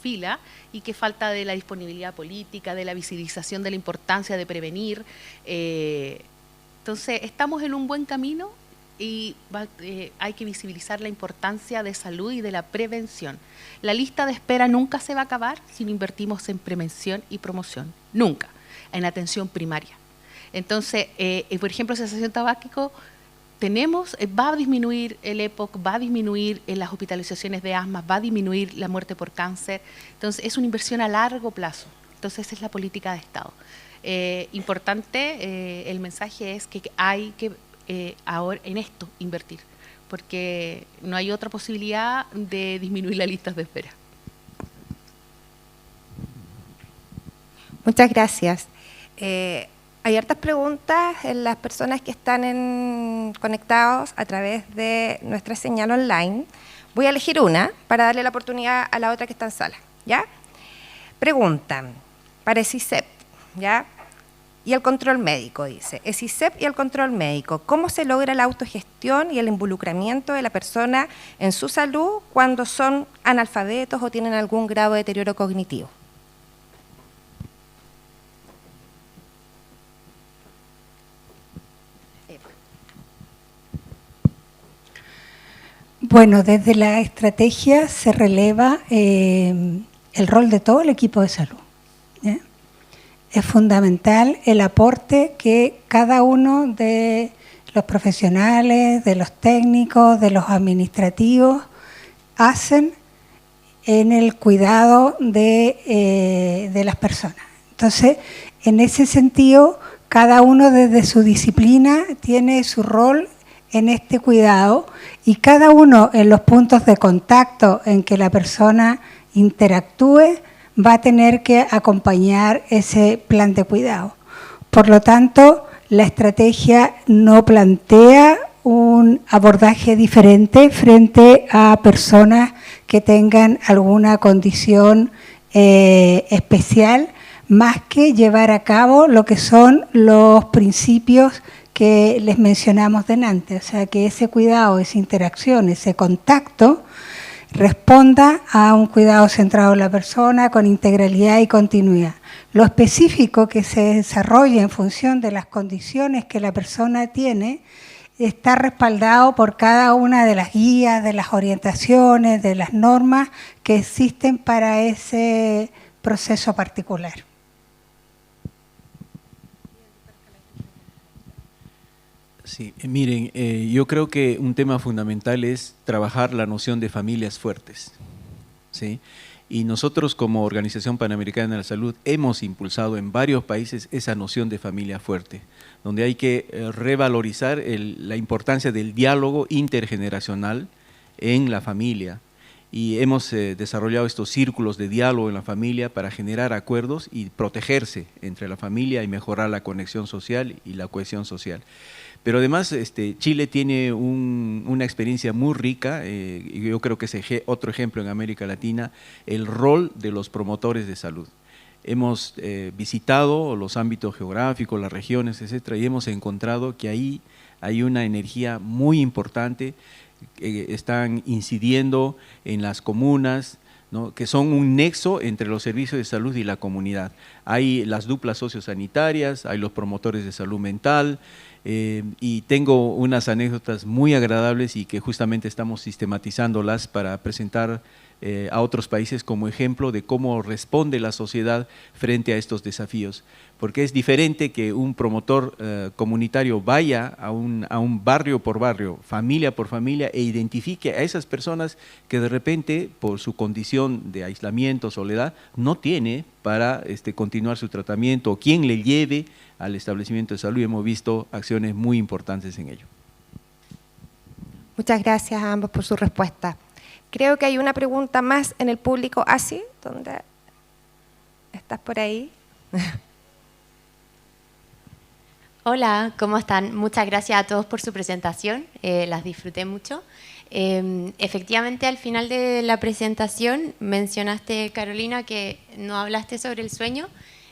fila y que falta de la disponibilidad política, de la visibilización de la importancia de prevenir. Entonces, estamos en un buen camino y hay que visibilizar la importancia de salud y de la prevención. La lista de espera nunca se va a acabar si no invertimos en prevención y promoción, nunca, en atención primaria. Entonces, por ejemplo, cesación tabáquico, va a disminuir el EPOC, va a disminuir las hospitalizaciones de asma, va a disminuir la muerte por cáncer. Entonces, es una inversión a largo plazo. Entonces, esa es la política de Estado. Importante, el mensaje es que hay que ahora en esto invertir, porque no hay otra posibilidad de disminuir las listas de espera. Muchas gracias. Hay hartas preguntas en las personas que están conectados a través de nuestra señal online. Voy a elegir una para darle la oportunidad a la otra que está en sala, ¿ya? Preguntan para ESICEP, ¿ya? Y el control médico, dice. ESICEP y el control médico. ¿Cómo se logra la autogestión y el involucramiento de la persona en su salud cuando son analfabetos o tienen algún grado de deterioro cognitivo? Bueno, desde la estrategia se releva el rol de todo el equipo de salud, ¿ya? Es fundamental el aporte que cada uno de los profesionales, de los técnicos, de los administrativos hacen en el cuidado de las personas. Entonces, en ese sentido, cada uno desde su disciplina tiene su rol en este cuidado y cada uno en los puntos de contacto en que la persona interactúe va a tener que acompañar ese plan de cuidado. Por lo tanto, la estrategia no plantea un abordaje diferente frente a personas que tengan alguna condición especial, más que llevar a cabo lo que son los principios que les mencionamos delante, o sea, que ese cuidado, esa interacción, ese contacto responda a un cuidado centrado en la persona con integralidad y continuidad. Lo específico que se desarrolla en función de las condiciones que la persona tiene está respaldado por cada una de las guías, de las orientaciones, de las normas que existen para ese proceso particular. Sí, miren, yo creo que un tema fundamental es trabajar la noción de familias fuertes, ¿sí? Y nosotros como Organización Panamericana de la Salud hemos impulsado en varios países esa noción de familia fuerte, donde hay que revalorizar la importancia del diálogo intergeneracional en la familia. Y hemos desarrollado estos círculos de diálogo en la familia para generar acuerdos y protegerse entre la familia y mejorar la conexión social y la cohesión social. Pero además Chile tiene una experiencia muy rica, y yo creo que es otro ejemplo en América Latina, el rol de los promotores de salud. Hemos visitado los ámbitos geográficos, las regiones, etcétera, y hemos encontrado que ahí hay una energía muy importante, están incidiendo en las comunas, ¿no?, que son un nexo entre los servicios de salud y la comunidad. Hay las duplas sociosanitarias, hay los promotores de salud mental, Y tengo unas anécdotas muy agradables y que justamente estamos sistematizándolas para presentar a otros países como ejemplo de cómo responde la sociedad frente a estos desafíos. Porque es diferente que un promotor comunitario vaya a un barrio por barrio, familia por familia, e identifique a esas personas que de repente, por su condición de aislamiento, soledad, no tiene para continuar su tratamiento, o quien le lleve al establecimiento de salud. Hemos visto acciones muy importantes en ello. Muchas gracias a ambos por su respuesta. Creo que hay una pregunta más en el público. ¿Así? ¿Dónde estás por ahí? Hola, ¿cómo están? Muchas gracias a todos por su presentación, las disfruté mucho. Efectivamente, al final de la presentación mencionaste, Carolina, que no hablaste sobre el sueño,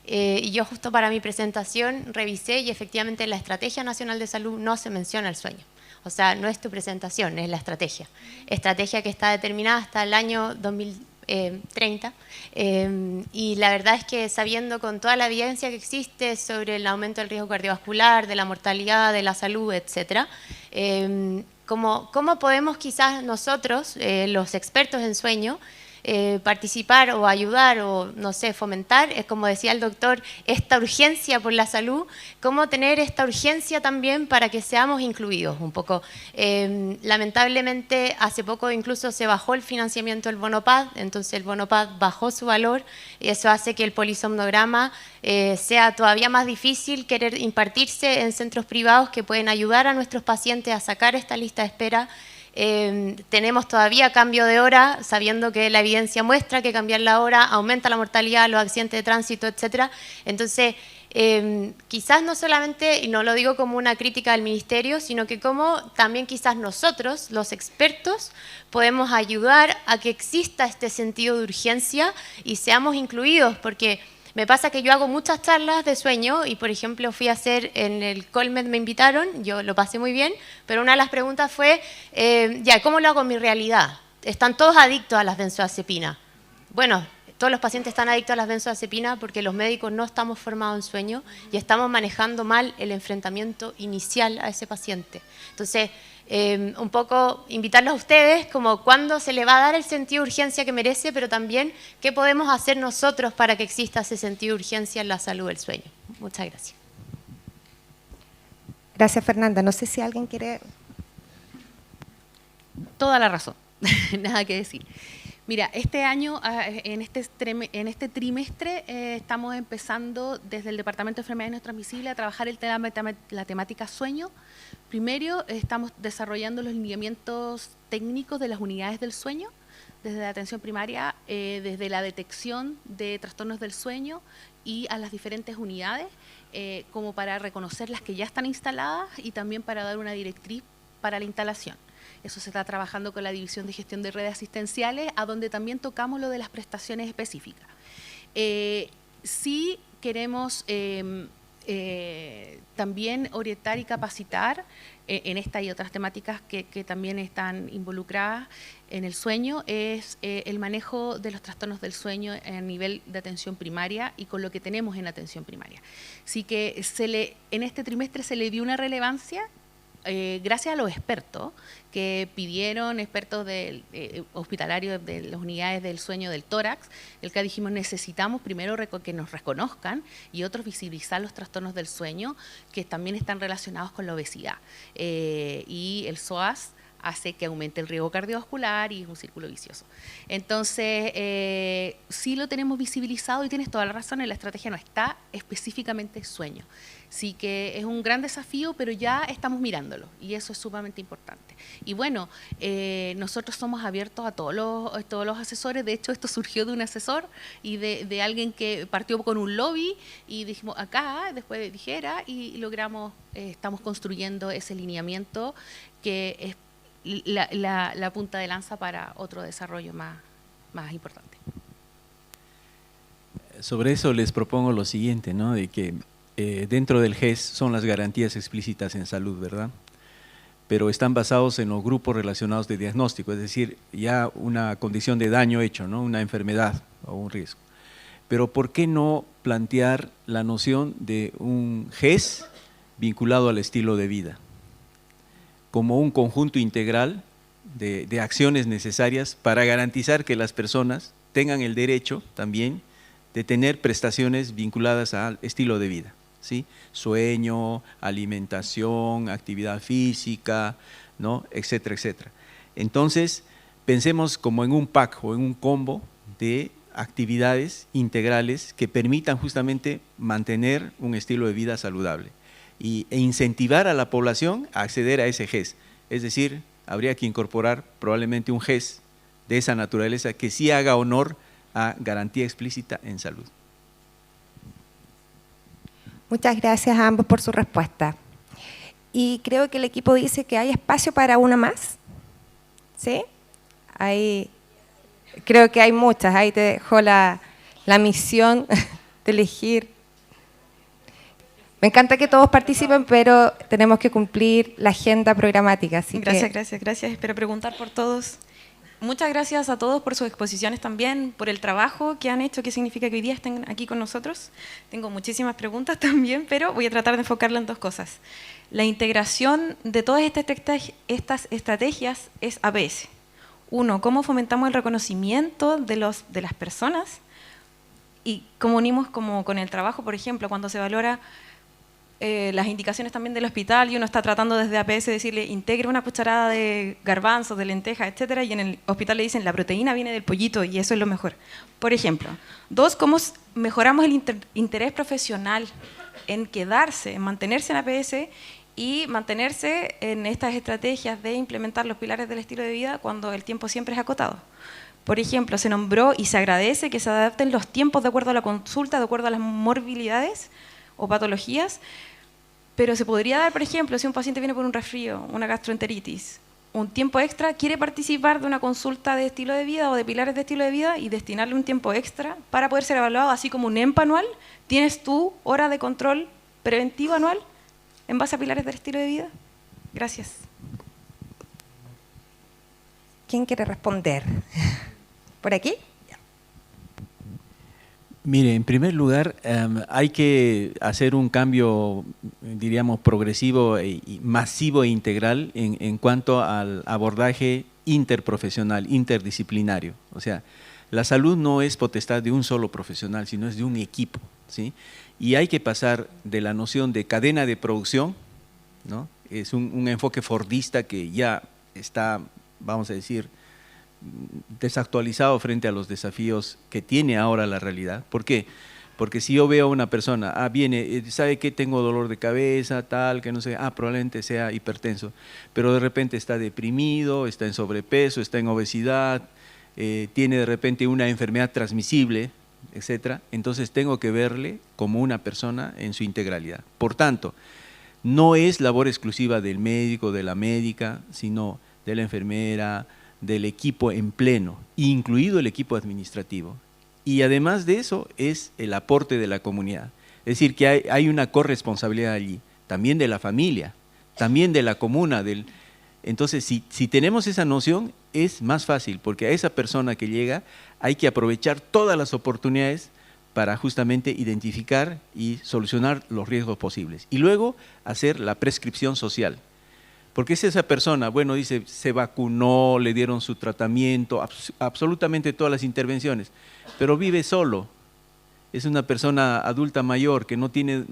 y yo justo para mi presentación revisé y efectivamente en la Estrategia Nacional de Salud no se menciona el sueño. O sea, no es tu presentación, es la estrategia. Estrategia que está determinada hasta el año 2030. Y la verdad es que sabiendo con toda la evidencia que existe sobre el aumento del riesgo cardiovascular, de la mortalidad, de la salud, etcétera, ¿cómo podemos quizás nosotros, los expertos en sueño, participar o ayudar o, no sé, fomentar, es como decía el doctor, esta urgencia por la salud, cómo tener esta urgencia también para que seamos incluidos un poco. Lamentablemente, hace poco incluso se bajó el financiamiento del Bonopad, entonces el Bonopad bajó su valor y eso hace que el polisomnograma sea todavía más difícil querer impartirse en centros privados que pueden ayudar a nuestros pacientes a sacar esta lista de espera. Tenemos todavía cambio de hora, sabiendo que la evidencia muestra que cambiar la hora aumenta la mortalidad, los accidentes de tránsito, etcétera. Entonces, quizás no solamente, y no lo digo como una crítica al ministerio, sino que como también quizás nosotros, los expertos, podemos ayudar a que exista este sentido de urgencia y seamos incluidos, porque me pasa que yo hago muchas charlas de sueño y, por ejemplo, fui a hacer en el Colmed, me invitaron, yo lo pasé muy bien, pero una de las preguntas fue, ¿cómo lo hago en mi realidad? Están todos adictos a las benzodiazepinas. Bueno, todos los pacientes están adictos a las benzodiazepinas porque los médicos no estamos formados en sueño y estamos manejando mal el enfrentamiento inicial a ese paciente. Entonces, un poco invitarlos a ustedes como cuándo se le va a dar el sentido de urgencia que merece, pero también qué podemos hacer nosotros para que exista ese sentido de urgencia en la salud del sueño. Muchas gracias. Gracias, Fernanda. No sé si alguien quiere... Toda la razón, nada que decir. Mira, este año, en este trimestre, estamos empezando desde el Departamento de Enfermedades No Transmisibles a trabajar la temática sueño. Primero, estamos desarrollando los lineamientos técnicos de las unidades del sueño, desde la atención primaria, desde la detección de trastornos del sueño y a las diferentes unidades, como para reconocer las que ya están instaladas y también para dar una directriz para la instalación. Eso se está trabajando con la División de Gestión de Redes Asistenciales, a donde también tocamos lo de las prestaciones específicas. Sí queremos también orientar y capacitar en esta y otras temáticas que también están involucradas en el sueño, es el manejo de los trastornos del sueño a nivel de atención primaria y con lo que tenemos en atención primaria. Así que en este trimestre se le dio una relevancia gracias a los expertos que pidieron, expertos hospitalarios de las unidades del sueño del tórax, el que dijimos necesitamos primero que nos reconozcan y otros visibilizar los trastornos del sueño que también están relacionados con la obesidad. Y el SOAS hace que aumente el riesgo cardiovascular y es un círculo vicioso. Entonces, sí lo tenemos visibilizado y tienes toda la razón, en la estrategia no está específicamente sueño. Sí que es un gran desafío, pero ya estamos mirándolo y eso es sumamente importante. Y bueno, nosotros somos abiertos a todos los asesores. De hecho, esto surgió de un asesor y de alguien que partió con un lobby y dijimos acá, después dijera y logramos, estamos construyendo ese lineamiento que es la punta de lanza para otro desarrollo más importante. Sobre eso les propongo lo siguiente, ¿no? De que dentro del GES son las garantías explícitas en salud, ¿verdad? Pero están basados en los grupos relacionados de diagnóstico, es decir, ya una condición de daño hecho, ¿no? Una enfermedad o un riesgo. Pero ¿por qué no plantear la noción de un GES vinculado al estilo de vida, como un conjunto integral de acciones necesarias para garantizar que las personas tengan el derecho también de tener prestaciones vinculadas al estilo de vida, ¿sí? Sueño, alimentación, actividad física, ¿no? Etcétera, etcétera. Entonces, pensemos como en un pack o en un combo de actividades integrales que permitan justamente mantener un estilo de vida saludable e incentivar a la población a acceder a ese GES. Es decir, habría que incorporar probablemente un GES de esa naturaleza que sí haga honor a garantía explícita en salud. Muchas gracias a ambos por su respuesta. Y creo que el equipo dice que hay espacio para una más. ¿Sí? Creo que hay muchas. Ahí te dejo la misión de elegir. Me encanta que todos participen, pero tenemos que cumplir la agenda programática. Así Gracias. Espero preguntar por todos. Muchas gracias a todos por sus exposiciones también, por el trabajo que han hecho, que significa que hoy día estén aquí con nosotros. Tengo muchísimas preguntas también, pero voy a tratar de enfocarla en dos cosas. La integración de todas estas estrategias es APS. Uno, cómo fomentamos el reconocimiento de las personas y cómo unimos como con el trabajo, por ejemplo, cuando se valora las indicaciones también del hospital y uno está tratando desde APS de decirle integre una cucharada de garbanzos, de lentejas, etcétera, y en el hospital le dicen la proteína viene del pollito y eso es lo mejor. Por ejemplo. Dos, cómo mejoramos el interés profesional en quedarse, en mantenerse en APS y mantenerse en estas estrategias de implementar los pilares del estilo de vida cuando el tiempo siempre es acotado. Por ejemplo, se nombró y se agradece que se adapten los tiempos de acuerdo a la consulta, de acuerdo a las morbilidades o patologías, pero se podría dar, por ejemplo, si un paciente viene por un resfrío, una gastroenteritis, un tiempo extra, quiere participar de una consulta de estilo de vida o de pilares de estilo de vida y destinarle un tiempo extra para poder ser evaluado, así como un EMPA anual, tienes tu hora de control preventivo anual en base a pilares del estilo de vida. Gracias. ¿Quién quiere responder? ¿Por aquí? Mire, en primer lugar, hay que hacer un cambio, diríamos, progresivo y masivo e integral en cuanto al abordaje interprofesional, interdisciplinario. O sea, la salud no es potestad de un solo profesional, sino es de un equipo, ¿sí? Y hay que pasar de la noción de cadena de producción, ¿no? Es un enfoque fordista que ya está, vamos a decir, desactualizado frente a los desafíos que tiene ahora la realidad. ¿Por qué? Porque si yo veo a una persona, viene, sabe que tengo dolor de cabeza, tal, que no sé, probablemente sea hipertenso, pero de repente está deprimido, está en sobrepeso, está en obesidad, tiene de repente una enfermedad transmisible, etcétera, entonces tengo que verle como una persona en su integralidad. Por tanto, no es labor exclusiva del médico, de la médica, sino de la enfermera, del equipo en pleno, incluido el equipo administrativo. Y además de eso es el aporte de la comunidad. Es decir, que hay una corresponsabilidad allí, también de la familia, también de la comuna. Entonces, si tenemos esa noción, es más fácil, porque a esa persona que llega hay que aprovechar todas las oportunidades para justamente identificar y solucionar los riesgos posibles. Y luego hacer la prescripción social. Porque es esa persona, bueno, dice, se vacunó, le dieron su tratamiento, absolutamente todas las intervenciones, pero vive solo, es una persona adulta mayor que no tiene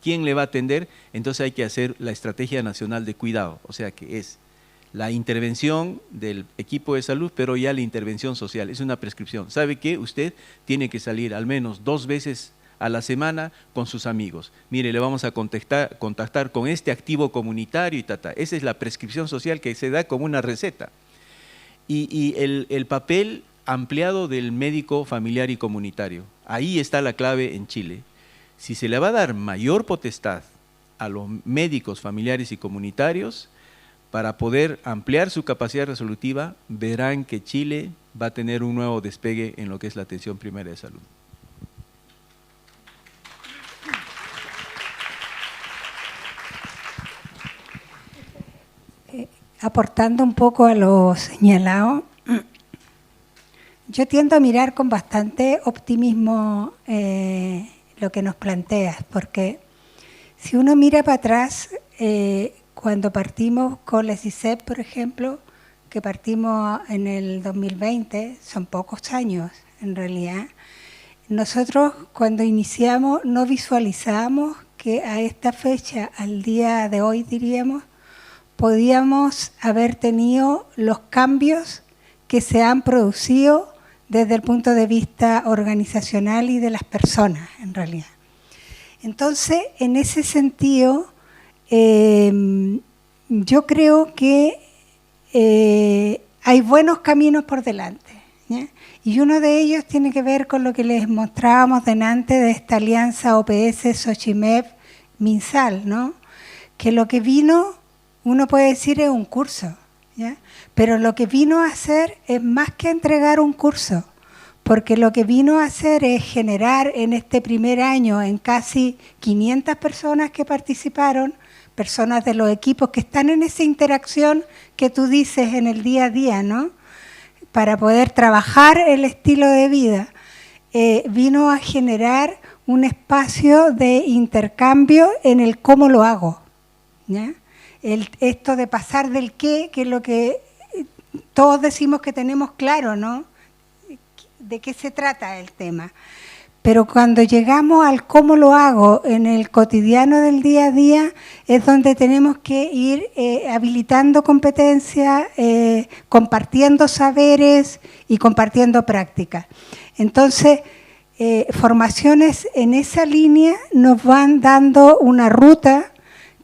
quién le va a atender, entonces hay que hacer la estrategia nacional de cuidado, o sea que es la intervención del equipo de salud, pero ya la intervención social, es una prescripción. ¿Sabe qué? Usted tiene que salir al menos 2 veces a la semana con sus amigos. Mire, le vamos a contactar con este activo comunitario y tata. Esa es la prescripción social que se da como una receta. Y el papel ampliado del médico familiar y comunitario. Ahí está la clave en Chile. Si se le va a dar mayor potestad a los médicos familiares y comunitarios para poder ampliar su capacidad resolutiva, verán que Chile va a tener un nuevo despegue en lo que es la atención primaria de salud. Aportando un poco a lo señalado, yo tiendo a mirar con bastante optimismo lo que nos planteas, porque Si uno mira para atrás, cuando partimos con la CICEP, por ejemplo, que partimos en el 2020, son pocos años en realidad, nosotros cuando iniciamos no visualizábamos que a esta fecha, al día de hoy diríamos, podíamos haber tenido los cambios que se han producido desde el punto de vista organizacional y de las personas, en realidad. Entonces, en ese sentido, yo creo que hay buenos caminos por delante, ¿ya? Y uno de ellos tiene que ver con lo que les mostrábamos delante de esta alianza OPS-Xochimep-Minsal, ¿no? Que lo que vino, uno puede decir, es un curso, ¿ya? Pero lo que vino a hacer es más que entregar un curso, porque lo que vino a hacer es generar en este primer año, en casi 500 personas que participaron, personas de los equipos que están en esa interacción que tú dices en el día a día, ¿no? Para poder trabajar el estilo de vida, vino a generar un espacio de intercambio en el cómo lo hago, ¿ya? Esto de pasar del qué, que es lo que todos decimos que tenemos claro, ¿no? De qué se trata el tema. Pero cuando llegamos al cómo lo hago en el cotidiano del día a día, es donde tenemos que ir habilitando competencias, compartiendo saberes y compartiendo prácticas. Entonces, formaciones en esa línea nos van dando una ruta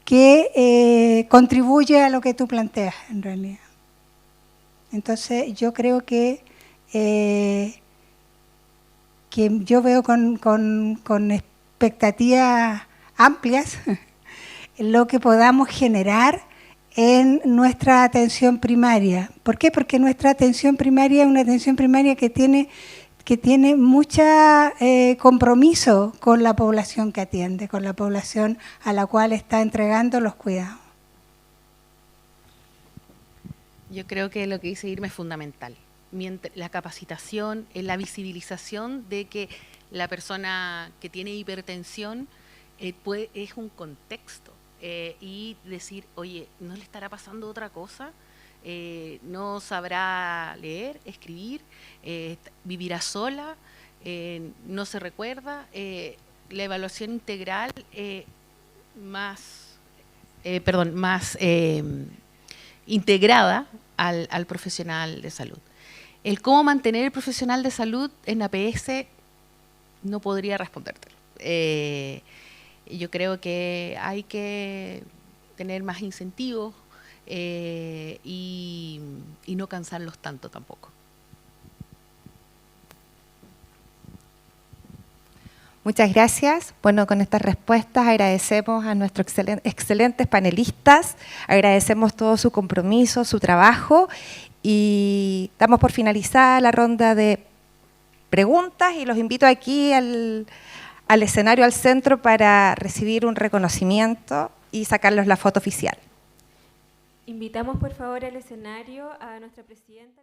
que contribuye a lo que tú planteas, en realidad. Entonces, yo creo que yo veo con expectativas amplias lo que podamos generar en nuestra atención primaria. ¿Por qué? Porque nuestra atención primaria es una atención primaria que tiene mucho compromiso con la población que atiende, con la población a la cual está entregando los cuidados. Yo creo que lo que dice Irma es fundamental. La capacitación, la visibilización de que la persona que tiene hipertensión es un contexto y decir, oye, ¿no le estará pasando otra cosa? ¿No sabrá leer, escribir? ¿Vivirá sola? ¿No se recuerda? La evaluación integral más integrada al profesional de salud. El cómo mantener el profesional de salud en APS no podría respondértelo. Yo creo que hay que tener más incentivos y no cansarlos tanto tampoco. Muchas gracias. Bueno, con estas respuestas agradecemos a nuestros excelentes panelistas, agradecemos todo su compromiso, su trabajo y damos por finalizada la ronda de preguntas y los invito aquí al escenario, al centro, para recibir un reconocimiento y sacarlos la foto oficial. Invitamos por favor al escenario a nuestra presidenta.